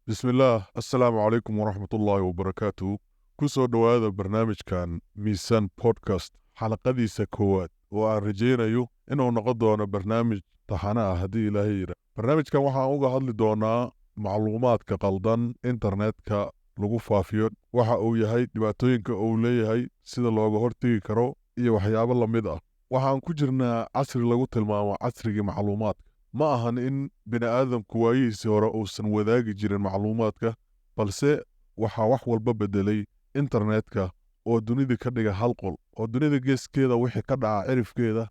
بسم الله السلام عليكم ورحمة الله وبركاته كسو دوادا برنامج كان ميسان بودكاست حلقة دي سكوات وارجينا إنه نقضونا برنامج تحانا هدي إلهيرا برنامج كان وحا اوغا هدلي دونا معلومات كقلدان انترنت لغو فافيون waxa uu yahay dhibaatooyinka uu leeyahay sida looga hortagi karo iyo waxyaabo la mid ah waxaan ku jirnaa casri lagu tilmaamo casrigii macluumaadka ma ahan in bini'aadamku waayihiisii hore uusan wadaagi jirin macluumaadka balse waxaa wax walba bedelay internetka oo dunida ka dhiga hal qol oo dunida geeskeeda wixii ka dhaca cirifkeeda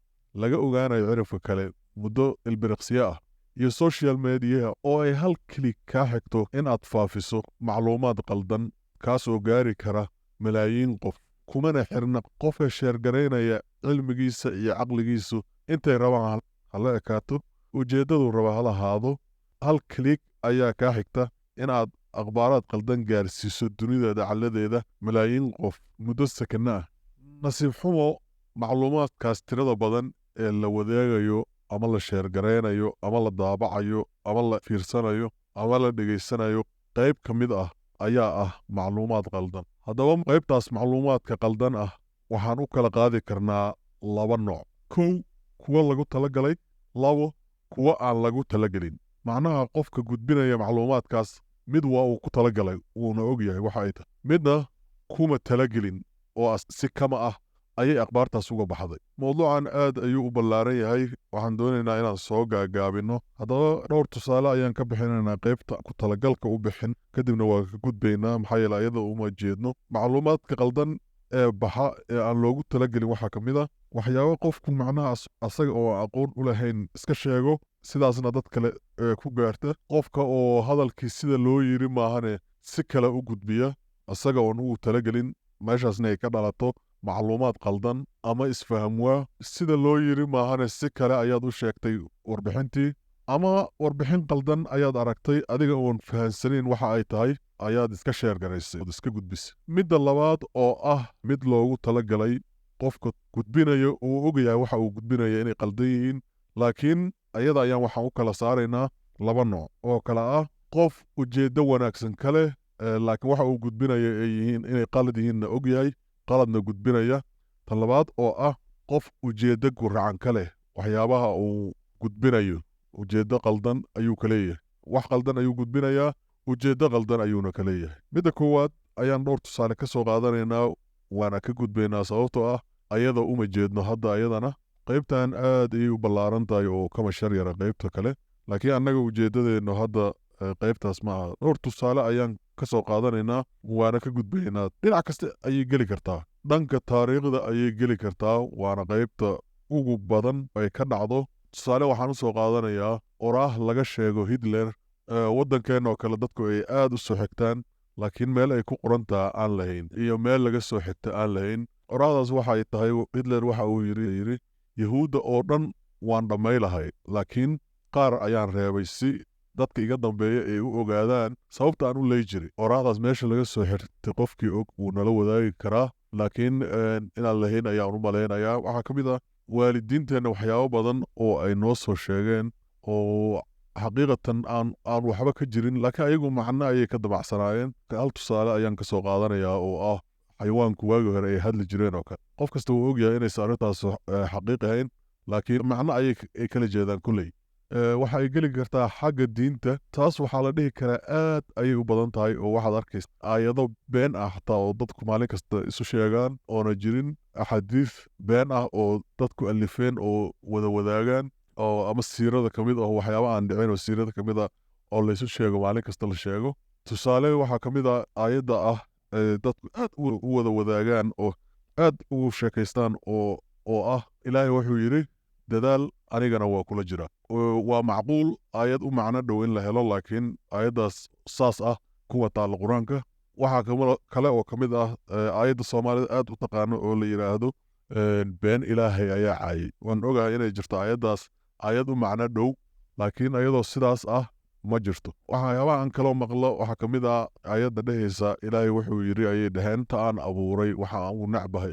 laga ogaanayo cirifka kale muddo ilbiriqsiyo ah iyo social media oo ay hal klik ka xigto in aad faafiso macluumaad qaldan kaasoo gaari kara malaayiin qof kumana xirna qofka sheergaraynaya cilmigiisa iyo caqligiisu intay rabaan hala ekaato ujeeddadu raba ha lahaado hal klik ayaa kaa xigta inaad akhbaaraad qaldan gaarsiiso dunida dacaladeeda malaayiin qof muddo sakana ah nasiib xumo macluumaadkaas tirada badan ee la wadaagayo ama la sheergaraynayo ama la daabacayo ama la fiirsanayo ama la dhegaysanayo qayb ka mid ah ayaa ah macluumaad qaldan haddaba qaybtaas macluumaadka qaldan ah waxaan u kala qaadi karnaa laba nooc kow kuwa lagu talagalay labo kuwa aan lagu talagelin macnaha qofka gudbinaya macluumaadkaas mid waa uu ku talagalay wuuna og yahay waxa ay tahay midna kuma talagelin oo si kama ah ayay akhbaartaas uga baxday mowduucan aad ayuu u ballaaran yahay waxaan doonaynaa inaan soo gaagaabino haddaba dhowr tusaale ayaan ka bixinaynaa qaybta ku talagalka u bixin kadibna waa ka gudbaynaa maxaa yeele ayada uma jeedno macluumaadka qaldan ee baxa ee aan loogu talagelin waxaa ka mid ah waxyaabo qofku macnaha asaga oo aqoon u lahayn iska sheego sidaasna dad kale ku gaarta qofka oo hadalkii sida loo yiri maahane si kale u gudbiya asaga oon ugu talagelin meeshaasna ay ka dhalato macluumaad qaldan ama isfaham waa sida loo yiri maahane si kale ayaad u sheegtay warbixintii ama warbixin qaldan ayaad aragtay adiga oon fahansanayn waxa ay tahay ayaad iska sheergaraysay ood iska gudbisay midda labaad oo ah mid loogu talagalay qofka gudbinaya uu ogayahay waxa uu gudbinaya inay qaldan yihiin laakiin ayada ayaan waxaan u kala saaraynaa laba nooc oo kale ah qof ujeeddo wanaagsan ka leh laakiin waxa uu gudbinaya ay yihiin inay qalad yihiinna ogyahay qaladna gudbinaya tan labaad oo ah qof ujeeddo guracan ka leh waxyaabaha uu gudbinayo ujeeddo qaldan ayuu ka leeyahay wax qaldan ayuu gudbinayaa ujeeddo qaldan ayuuna ka leeyahay midda koowaad ayaan dhowr tusaale ka soo qaadanaynaa waana ka gudbaynaa sababtoo ah ayada uma jeedno hadda ayadana qaybtan aad ayay u ballaaran tahay oo kama shar yara qaybta kale laakiin annaga ujeeddadeennu hadda qaybtaas ma aha dhowr tusaale ayaan ka soo qaadanaynaa waana ka gudbaynaa dhinac kasta ayay geli kartaa dhanka taariikhda ayay geli kartaa waana qaybta ugu badan ay ka dhacdo tusaale waxaan u soo qaadanayaa oraah laga sheego hitler waddankeenna oo kale dadku ay aad u soo xigtaan laakiin meel ay ku qorantaa aan lahayn iyo meel laga soo xigta aan lahayn oraahdaas waxay tahay hitler waxa uu yidhi yahuudda oo dhan waan dhammay lahay laakiin qaar ayaan reebay si dadka iga dambeeya ay u ogaadaan sababta aan u leey jiray oraahdaas meesha laga soo xirtay qofkii og wuu nala wadaagi karaa laakiin inaan lahayn ayaan u malaynayaa waxaa ka mid ah waalidiinteenna waxyaabo badan oo ay noo soo sheegeen oo xaqiiqatan aan waxba ka jirin laakiin ayagu macno ayay ka dabacsanaayeen hal tusaale ayaan ka soo qaadanayaa oo ah xayawaanku waagi hore ay hadli jireen oo kale qof kasta wuu ogyahay inaysan arrintaas xaqiiq ahayn laakiin macno ayay kala jeedaan kulley waxa ay geli kartaa xagga diinta taas waxaa la dhihi karaa aad ayay u badan tahay oo waxaad arkaysa aayado been ah xataa oo dadku maalin kasta isu sheegaan oona jirin axaadiis been ah oo dadku alifeen oo wada wadaagaan oo ama siirada ka mid ah waxyaaba aan dhicin oo siirada ka mid ah oo laysu sheego maalin kasta la sheego tusaale waxaa ka mid ah aayadda ah dadku aad u wada wadaagaan oo aad ugu sheekaystaan oo ah ilaahay wuxuu yidhi dadaal anigana waa kula jira waa macquul aayad u macno dhow in la helo laakiin aayaddaas saas ah kuwa taalla qur-aanka waxaa kale oo ka mid ah aayadda soomaalida aad u taqaano oo la yidhaahdo been ilaahay ayaa caayay waan ogahay inay jirto aayaddaas aayad u macno dhow laakiin ayadoo sidaas ah ma jirto waxyaabaha aan kaloo maqlo waxaa ka mid ah aayadda dhehaysa ilaahay wuxuu yidhi ayay dhaheen ta aan abuuray waxa aan u nacbahay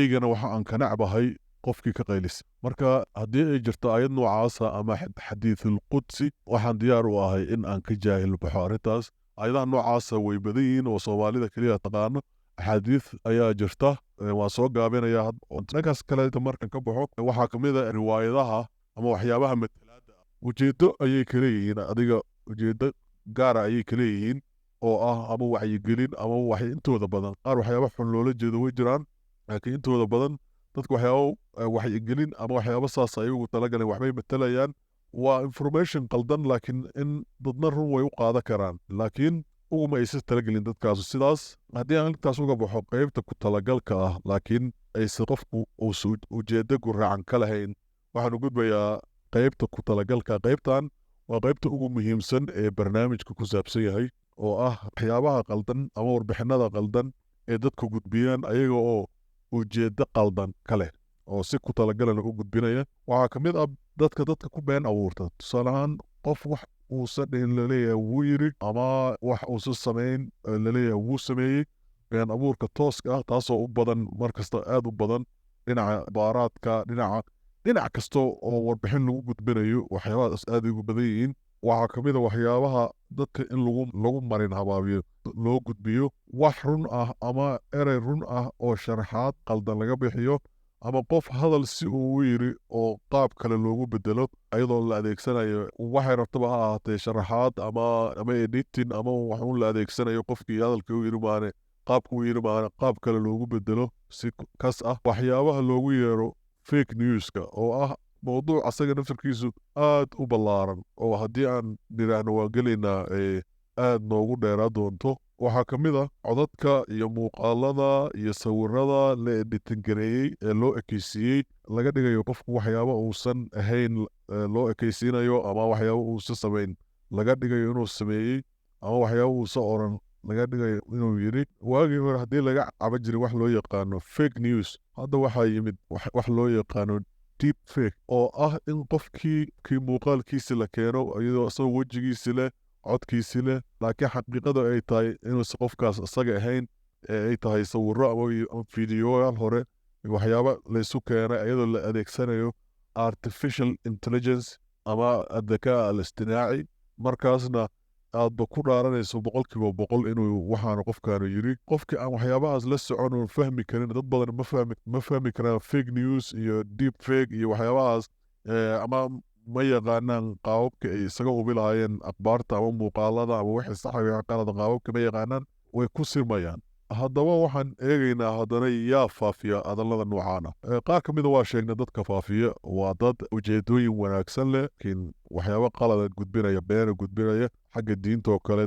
eygana waxa aan ka nacbahay qofkii ka qaylisa marka haddii ay jirto aayad noocaasa ama xadiithulqudsi waxaan diyaar u ahay in aan ka jaahil baxo arrintaas ayadaha noocaasa way badan yihiin oo soomaalida keliya taqaano. axaadiis ayaa jirta, waan soo gaabinayaa dhankaas kaleeta markan ka baxo. waxaa ka mid a riwaayadaha ama waxyaabaha matalaada ah, ujeeddo ayay ka leeyihiin, adiga ujeeddo gaara ayay ka leeyihiin oo ah ama wacyigelin ama intooda badan. qaar waxyaaba xun loola jeedo way jiraan, laakiin intooda badan dadka waxyaaba wacyigelin ama waxyaaba saas ayagu talagaleen waxbay matalayaan. waa information qaldan, laakiin in dadna run way u qaadan karaan, laakiin uguma aysan talagelin dadkaasu sidaas. haddii aan intaas uga baxo qaybta ku talagalka ah laakiin aysan qofku uusan ujeeddo guraacan ka lahayn, waxaan u gudbayaa qaybta ku talagalka. qaybtan waa qaybta ugu muhiimsan ee barnaamijka ku saabsan yahay, oo ah waxyaabaha qaldan ama warbixinada qaldan ee dadku gudbiyaan ayaga oo ujeeddo qaldan ka leh oo si ku talagalana u gudbinaya. waxaa ka mid ah dadka ku been abuurta. tusaale ahaan qof wax uusan dhihin laleeyahay wuu yiri, ama wax uusan samayn laleeyahay wuu sameeyey. been abuurka tooska ah taasoo u badan markasta aad u badan dhinaca baaraadka, dhinac kasta oo warbixin lagu gudbinayo waxyaabahaas aad ugu badan yihiin. waxaa ka mid a waxyaabaha dadka in lagu marin habaabiyo, loo gudbiyo wax run ah ama erey run ah oo sharaxaad qaldan laga bixiyo, ama qof hadal si uu u yiri oo qaab kale loogu bedelo ayadoo la adeegsanayo waxay rabtaba ha ahaatee sharaxaad ama editing ama waxuun la adeegsanayo qofkii hadalka u yiri maane qaabku u yiri maane qaab kale loogu bedelo si kas ah. waxyaabaha loogu yeero fake newska oo ah mowduuc asaga naftarkiisu aad u ballaaran oo haddii aan nidhaahno waan gelaynaa aad noogu dheeraa doonto. waxaa ka mid ah codadka iyo muuqaalada iyo sawirada la editingareeyey ee loo ekeysiiyey, laga dhigayo qofku waxyaaba uusan ahayn loo ekeysiinayo, ama waxyaaba uusan samayn laga dhigayo inuu sameeyey, ama waxyaaba uusan oran laga dhigayo inuu yiri. waagii hore haddii laga caba jiray wax loo yaqaano fake news, hadda waxaa yimid wax loo yaqaano deep fake, oo ah in qofkii muuqaalkiisi la keeno iyadoo isagoo wejigiisi leh, codkiisi leh, laakiin xaqiiqada ay tahay inuusan qofkaas isaga ahayn, ee ay tahay sawirro ama fiidiyoyaal hore, waxyaaba laysu keenay iyadoo la adeegsanayo artificial intelligence ama addakaa al-istinaaci. markaasna aadba ku dhaaranayso 100% inuu waxaana qofkaanu yiri. qofkii aan waxyaabahaas la socon oo fahmi karin, dad badan ma fahmi karaan fake news iyo deep fake iyo waxyaabahaas, ama ma yaqaanaan qaababka ay isaga hubi lahaayeen akhbaarta ama muuqaalada ama wixii saxaga qalada qaababka ma yaqaanaan, way ku sirmayaan. haddaba waxaan eegaynaa haddana yaa faafiya hadallada noocaana. qaar ka mida waa sheegnay dadka faafiya waa dad ujeedooyin wanaagsan leh, laakiin waxyaaba qalada gudbinaya, beena gudbinaya xagga diintaoo kale,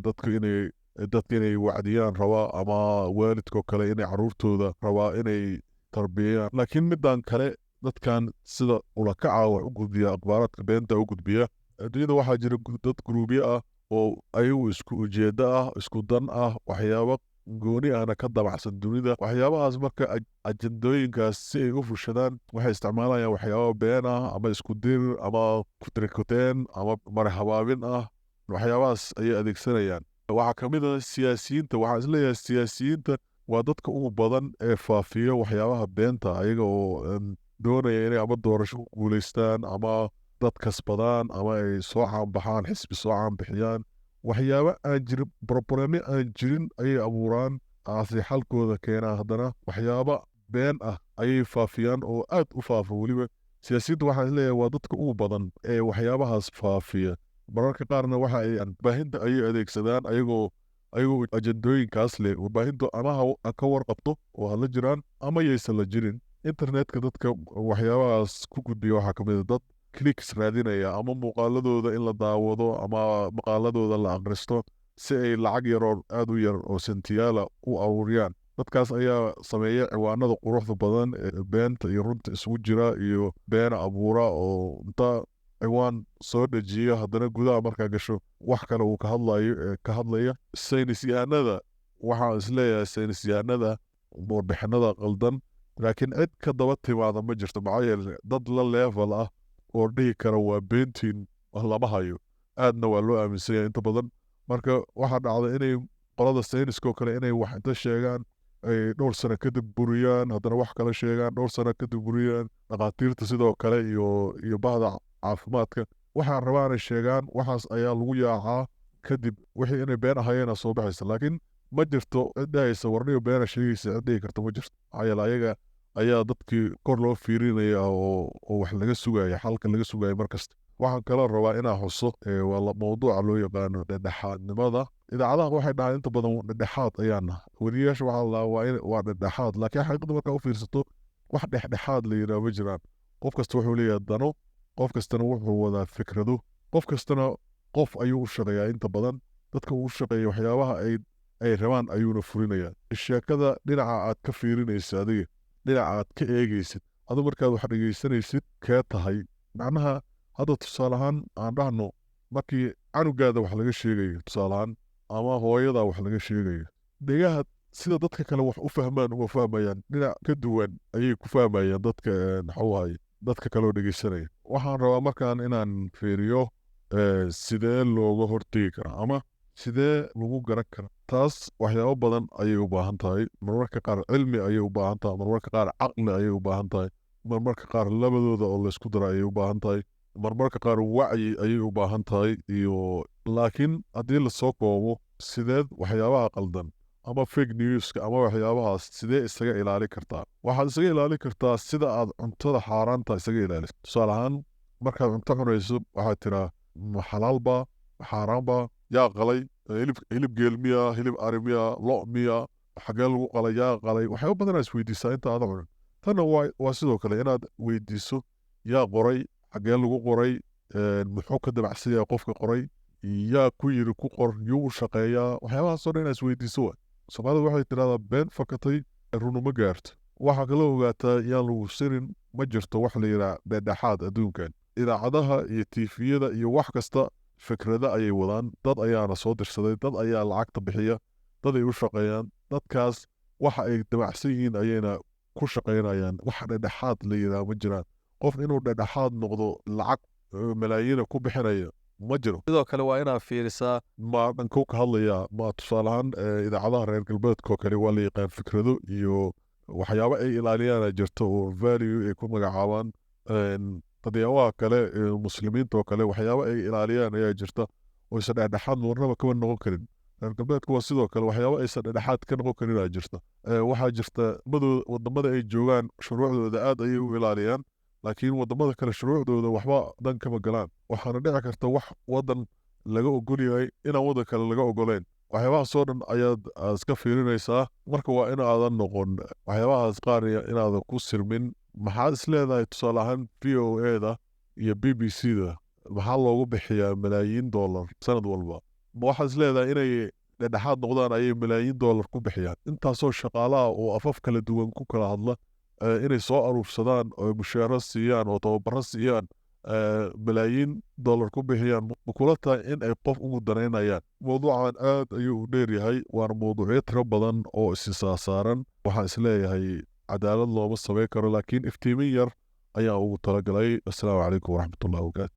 dadka inay wacdiyaan rabaa, ama waalidkoo kale inay caruurtooda rabaa inay tarbiyayaan. laakiin midaan kale, dadkan sida ulakaca wax u gudbiya, akhbaaraadka beenta u gudbiya. adduunyada waxaa jira dad guruubyo ah oo ayagu isku ujeeddo ah, isku dan ah, waxyaaba gooni ahna ka dabacsan dunida. waxyaabahaas marka ajandooyinkaas si ay u fushadaan waxay isticmaalayaan waxyaaba been ah, ama isku dir, ama kutrikuteen, ama marhabaabin ah. waxyaabahaas ayay adeegsanayaan. waxaa ka mid ah siyaasiyiinta. waxaan isleeyahay siyaasiyiinta waa dadka ugu badan ee faafiya waxyaabaha beenta, ayaga oo doonaya inay ama doorasho ku guulaystaan, ama dad kasbadaan, ama ay soo caanbaxaan, xisbi soo caanbixiyaan. waxyaaba aan jirin, broblemo aan jirin ayay abuuraan, aase xalkooda keenaa. haddana waxyaaba been ah ayay faafiyaan oo aad u faafa. weliba siyaasiyiinta waxaan isleeyahay waa dadka ugu badan ee waxyaabahaas faafiya. mararka qaarna waxa ay warbaahinta ayay adeegsadaan ayagoo ajandooyinkaas leh. warbaahintu ama ha ka warqabto oo hala jiraan, ama yaysan la jirin. internetka dadka waxyaabahaas ku gudbiya waxaa ka mid a dad clicks raadinaya, ama muuqaaladooda in la daawado, ama maqaaladooda la akhristo si ay lacag yaroo aad u yar oo sentiyaala u aruuriyaan. dadkaas ayaa sameeya ciwaanada quruxda badan ee beenta iyo runta isugu jira, iyo beena abuura, oo inta ciwaan soo dejiya haddana gudaha markaa gasho wax kale uu ka hadlaya. saynisyahanada, waxaan isleeyahay saynisyahanada warbixinada qaldan, laakiin cid ka daba timaada ma jirto, maxaa yeele dad la level ah oo dhihi kara waa beentiin lama hayo. aadna waa loo aaminsan yahay inta badan. marka waxaa dhacda inay qolada sayniska oo kale inay wax inta sheegaan ay dhowr sano kadib buriyaan, haddana wax kale sheegaan, dhowr sano kadib buriyaan. dhakhaatiirta sidoo kale iyo bahda caafimaadka waxaa rabaanay sheegaan, waxaas ayaa lagu yaacaa, kadib wixii inay been ahaayeen soo baxaysa laakiin ma jirto cid dhahaysa warniyo beena sheegaysa cid dhihi karta ma jirto maxaa yeele ayaga ayaa dadkii kor loo fiirinaya oo wax laga sugaya xalka laga sugaya markasta waxaan kaloo rabaa inaan xuso waa mawduuca loo yaqaano dhexdhexaadnimada idaacadaha waxay dhahaan inta badan dhexdhexaad ayaana weriyaasha waxaa la waa dhexdhexaad laakiin xaqiiqda markaa u fiirsato wax dhexdhexaad la yidhaha ma jiraan qof kasta wuxuu leeyahay dano qof kastana wuxuu wadaa fikrado qof kastana qof ayuu u shaqeeyaa inta badan dadka uu shaqeeya waxyaabaha ay rabaan ayuuna fulinayaa sheekada dhinaca aad ka fiirinaysa adiga dhinaca aad ka eegaysid adu markaad wax dhegaysanaysid kee tahay macnaha hadda tusaale ahaan aan dhahno markii canugaada wax laga sheegayo tusaale ahaan ama hooyadaa wax laga sheegayo dhegaha sida dadka kale wax u fahmaan uma fahmayaan dhinac ka duwan ayay ku fahmayaan dadka maxuuhay dadka kaloo dhegaysanaya waxaan rabaa markaan inaan fiiriyo sidee looga hortegi karaa ama sidee lagu garan karaa taas waxyaabo badan ayay u baahan tahay marmarka qaar cilmi ayay u baahan tahay marmarka qaar caqli ayay u baahan tahay marmarka qaar labadooda oo laysku dara ayay u baahan tahay marmarka qaar wacyi ayay u baahan tahay iyo laakiin haddii lasoo koobo sideed waxyaabaha qaldan ama fake newska ama waxyaabahaas sidee isaga ilaali kartaa waxaad isaga ilaali kartaa sida aad cuntada xaaraanta isaga ilaaliso tusaale ahaan markaad cunto cunayso waxaad tiraa ma xalaalba ma xaaraanba yaa qalay hilib geel miya hilib ari miya lo miya xagee lagu qalay yaa qalay waxyaaba badanaa isweydiisaa inta aada cunin tanna waa sidoo kale inaad weydiiso yaa qoray xagee lagu qoray muxuu ka dabacsan yahay qofka qoray yaa ku yiri ku qor yuu u shaqeeyaa waxyaabahaasoo dhan inaad isweydiiso waay soomaalida waxay tidhahdaa been fakatay runuma gaarto waxaa kala ogaataa yaan lagu sirin ma jirto wax la yidhaha dhexdhexaad adduunkan idaacadaha iyo tiifiyada iyo wax kasta fikrada ayay wadaan dad ayaana soo dirsaday dad ayaa lacagta bixiya dad ay u shaqeeyaan dadkaas waxa ay dabacsan yihiin ayayna ku shaqaynayaan wax dhexdhexaad la yidhaha ma jiraan qof inuu dhexdhexaad noqdo lacag malaayiina ku bixinaya ma jiro sidoo kale waa inaad fiirisaa ma dhankuu ka hadlayaa ma tusaale ahaan idaacadaha reer galbeedkoo kale waa la yaqaan fikrado iyo waxyaabo ay ilaaliyaana jirto oo value ay ku magacaabaan dadyawaha kale muslimiinta oo kale waxyaabo ay ilaaliyaan ayaa jirta oo aysan dhexdhexaad marnaba kama noqon karin reer galbeedku waa sidoo kale waxyaabo aysan dhexdhexaad ka noqon karin aa jirta waxaa jirta wadamada ay joogaan shuruucdooda aad ayay u ilaaliyaan laakiin wadamada kale shuruucdooda waxba dan kama galaan waxaana dhici karta wax wadan laga ogol yahay inaan wadan kale laga ogoleyn waxyaabahaasoo dhan ayaad iska fiirinaysaa marka waa inaadan noqon waxyaabahaas qaar inaadan ku sirmin maxaad is leedahay tusaale ahaan v o eda iyo b b c da maxaa loogu bixiyaa malaayiin dollar sanad walba ma waxaad is leedahay inay dhexdhexaad noqdaan ayay malaayiin dollar ku bixiyaan intaasoo shaqaalaha oo afaf kala duwan ku kala hadla inay soo aruursadaan oo mushaaro siiyaan oo tababaro siiyaan malaayiin dollar ku bixiyaan ma kula tahay in ay qof ugu danaynayaan mawduucan aad ayuu u dheer yahay waana mawduucyo tiro badan oo isisaasaaran waxaan isleeyahay cadaalad looma samayn karo laakiin iftiimin yar ayaa ugu talagalay assalaamu calaykum waraxmatullahi wabarakaatu